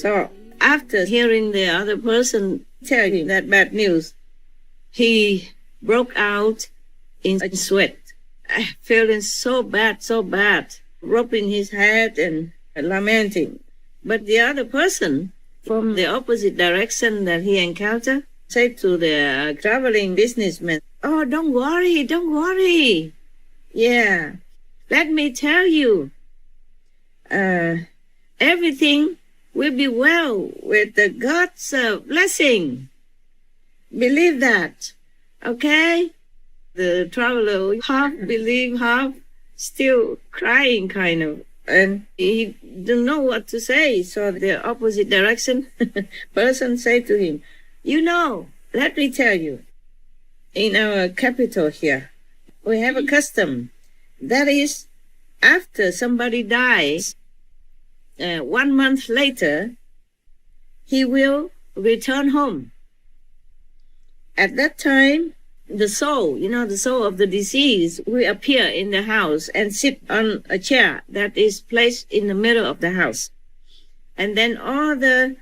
So after hearing the other person tell him that bad news, he broke out in sweat, feeling so bad, rubbing his head and lamenting. But the other person from the opposite direction that he encountered said to the traveling businessman, "Oh, don't worry. Yeah, let me tell you, everything will be well with the God's blessing. Believe that, okay?" The traveler half believed, half still crying kind of, and he didn't know what to say. So the opposite direction person said to him, let me tell you, in our capital here, we have a custom. That is, after somebody dies, 1 month later, he will return home. At that time, the soul of the deceased will appear in the house and sit on a chair that is placed in the middle of the house. And then all the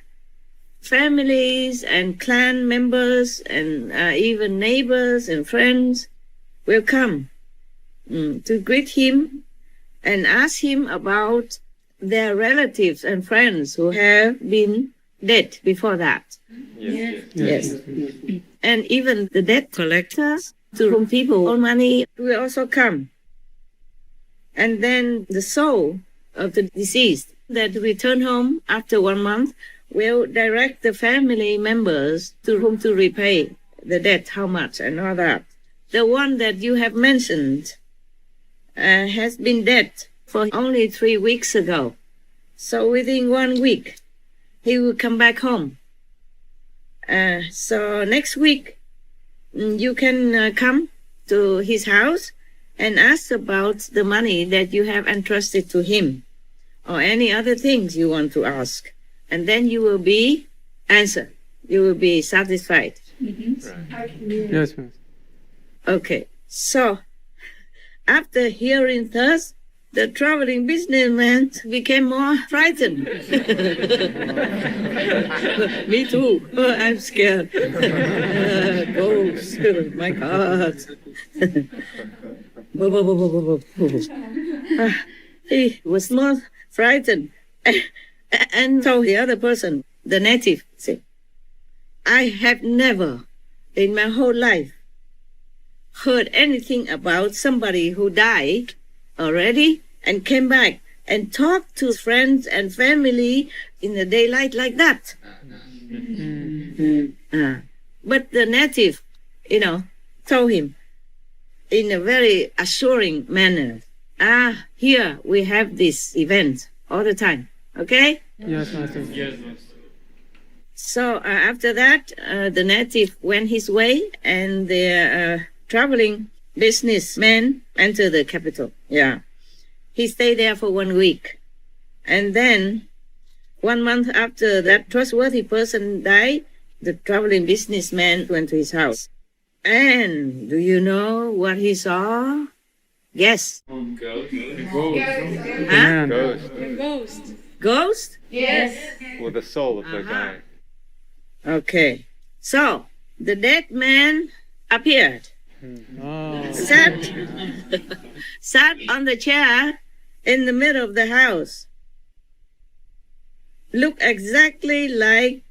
families and clan members and even neighbors and friends will come to greet him and ask him about their relatives and friends who have been dead before that. Yes. And even the debt collectors, to whom people owe money, will also come. And then the soul of the deceased that return home after 1 month will direct the family members to whom to repay the debt, how much, and all that. The one that you have mentioned has been dead for only 3 weeks ago. So within 1 week, he will come back home. So next week, you can come to his house and ask about the money that you have entrusted to him, or any other things you want to ask. And then you will be answered. You will be satisfied. Mm-hmm. Right. Yes, ma'am. Okay. So after hearing thus, the traveling businessman became more frightened. Me too. I'm scared. Ghosts. My God. He was more frightened and told the other person, the native, said, "I have never in my whole life heard anything about somebody who died already and came back and talked to friends and family in the daylight like that." But the native, told him in a very assuring manner, here we have this event all the time, okay? Yes, Master. Yes, Master. So after that, the native went his way, and the traveling businessman entered the capital. Yeah. He stayed there for 1 week. And then 1 month after that trustworthy person died, the traveling businessman went to his house. And do you know what he saw? Guess. Ghost. Huh? Ghost. Ghost? Yes. With the soul of the guy. Okay. So the dead man appeared. Oh. Sat on the chair in the middle of the house. Looked exactly like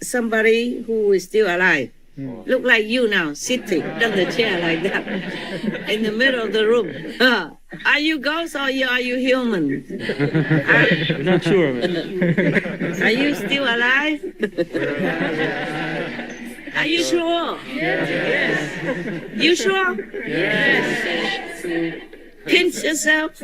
somebody who is still alive. Look like you now, sitting on the chair like that, in the middle of the room. Are you ghost or are you human? I'm not sure. Are you still alive? Are you sure? Yes. You sure? Yes. Pinch yourself.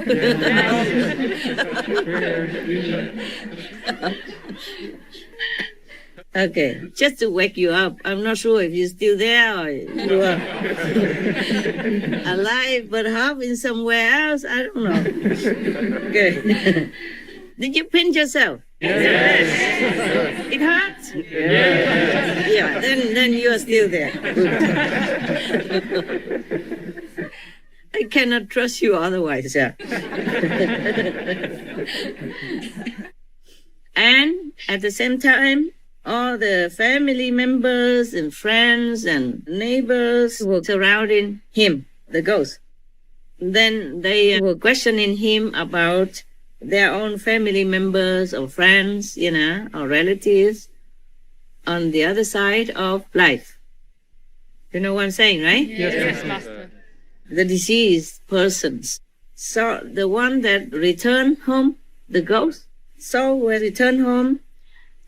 Okay, just to wake you up. I'm not sure if you're still there or you are alive but half in somewhere else. I don't know. Okay. Did you pinch yourself? Yes. It hurts? Yes. Yeah, then you are still there. I cannot trust you otherwise. Yeah. And At the same time, all the family members and friends and neighbors were surrounding him, the ghost. Then they were questioning him about their own family members or friends, or relatives on the other side of life. You know what I'm saying, right? Yes, Master. The deceased persons. So the one that returned home, the ghost, soul will return home,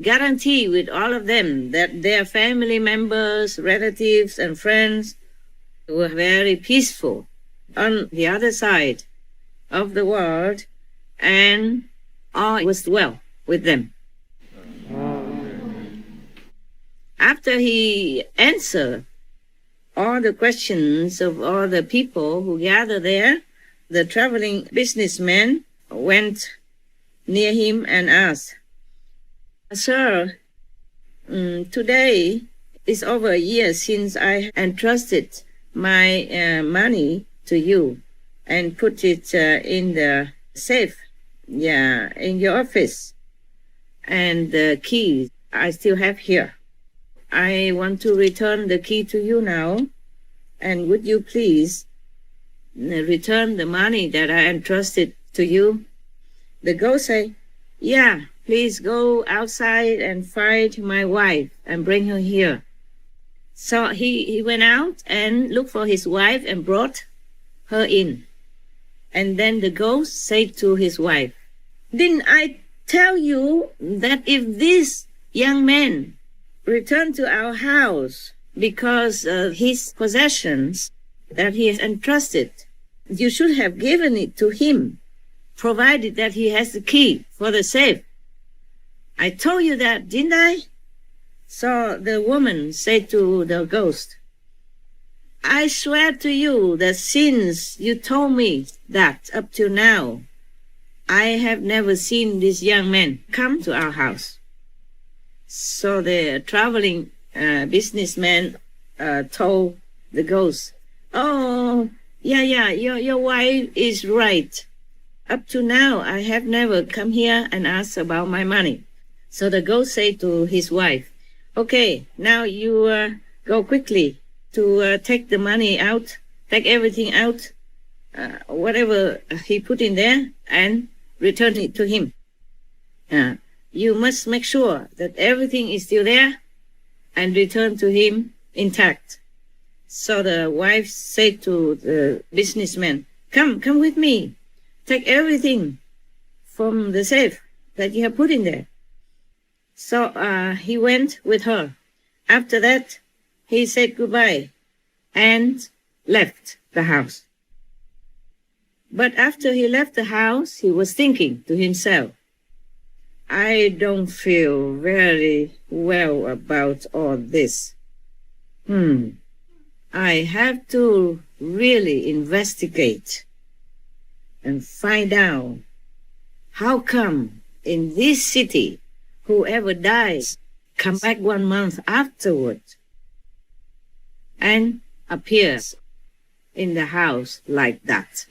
guarantee with all of them that their family members, relatives, and friends were very peaceful on the other side of the world, and all was well with them. After he answered all the questions of all the people who gathered there, the traveling businessman went near him and asked, "Sir, today is over a year since I entrusted my money to you and put it in the safe, in your office. And the key I still have here. I want to return the key to you now. And would you please return the money that I entrusted to you?" The ghost said, "Yeah, please go outside and find my wife and bring her here." So he went out and looked for his wife and brought her in. And then the ghost said to his wife, "Didn't I tell you that if this young man returned to our house because of his possessions that he has entrusted, you should have given it to him, provided that he has the key for the safe? I told you that, didn't I?" So the woman said to the ghost, "I swear to you that since you told me that up till now, I have never seen this young man come to our house." So the traveling businessman told the ghost, "Oh, yeah, your wife is right. Up to now, I have never come here and asked about my money." So the ghost said to his wife, "Okay, now you go quickly to take the money out, take everything out, whatever he put in there, and return it to him. You must make sure that everything is still there and return to him intact." So the wife said to the businessman, come with me. Take everything from the safe that you have put in there." So he went with her. After that, he said goodbye and left the house. But after he left the house, he was thinking to himself, "I don't feel very well about all this. I have to really investigate and find out how come in this city whoever dies come back 1 month afterward and appears in the house like that."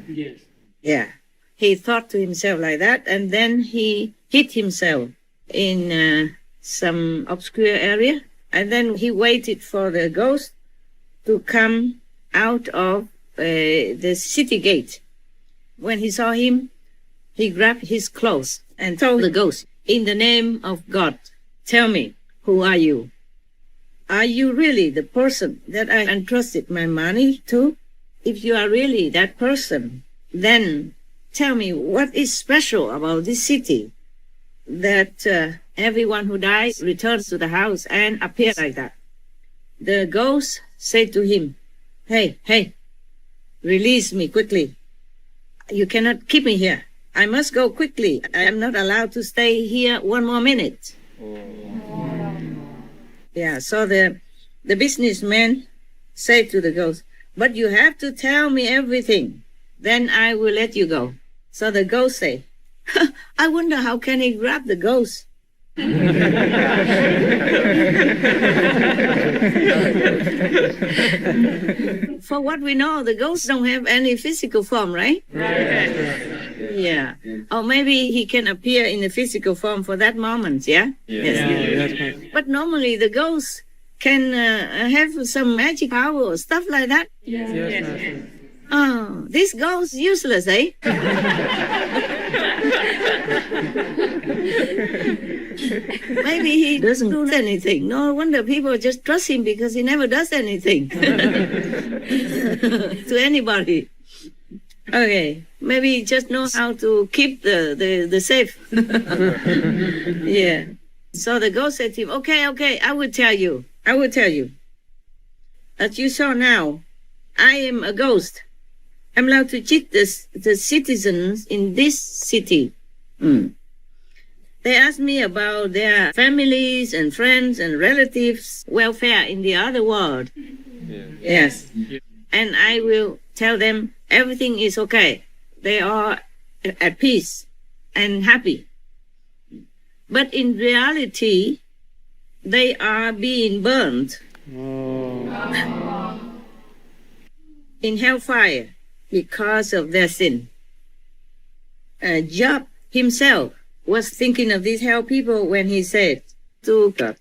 Yes. Yeah. He thought to himself like that, and then he hid himself in some obscure area, and then he waited for the ghost to come out of the city gate. When he saw him, he grabbed his clothes and told the ghost, "In the name of God, tell me, who are you? Are you really the person that I entrusted my money to? If you are really that person, then tell me what is special about this city that everyone who dies returns to the house and appears like that." The ghost said to him, Hey, release me quickly. You cannot keep me here. I must go quickly. I am not allowed to stay here 1 more minute." Yeah, so the businessman said to the ghost, "But you have to tell me everything. Then I will let you go." So the ghost said, "I wonder how can he grab the ghost?" For what we know, the ghosts don't have any physical form, right? Right. Yeah. Or maybe he can appear in a physical form for that moment, yeah? Yeah, that's right. But normally the ghost can have some magic power or stuff like that. Yes, Master. Oh, this ghost useless, eh? Maybe he doesn't do anything. No wonder people just trust him because he never does anything to anybody. Okay, maybe he just knows how to keep the safe. Yeah. So the ghost said to him, okay, I will tell you. As you saw now, I am a ghost. I'm allowed to cheat the citizens in this city. They asked me about their families and friends and relatives' welfare in the other world. Yeah. Yes. And I will tell them everything is okay. They are at peace and happy. But in reality, they are being burned in hellfire because of their sin. Job himself was thinking of these hell people when he said to God,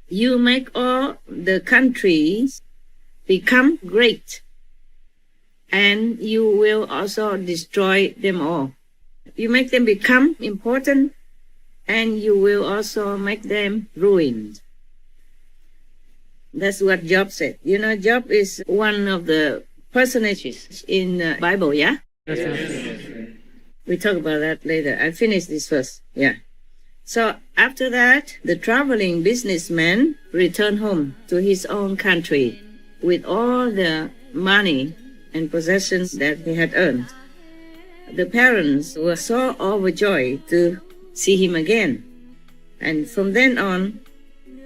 you make all the countries become great, and you will also destroy them all. You make them become important, and you will also make them ruined. That's what Job said. You know, Job is one of the personages in the Bible, yeah? Yes, Master. We talk about that later. I finish this first. Yeah. So after that, the traveling businessman returned home to his own country with all the money and possessions that he had earned. The parents were so overjoyed to see him again. And from then on,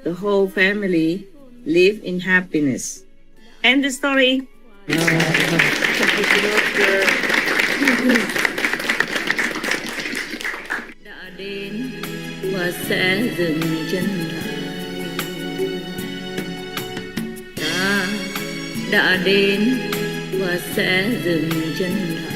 the whole family lived in happiness. End the story. Đã đến và sẽ dừng chân lại. Ta đã đến và sẽ dừng chân lại.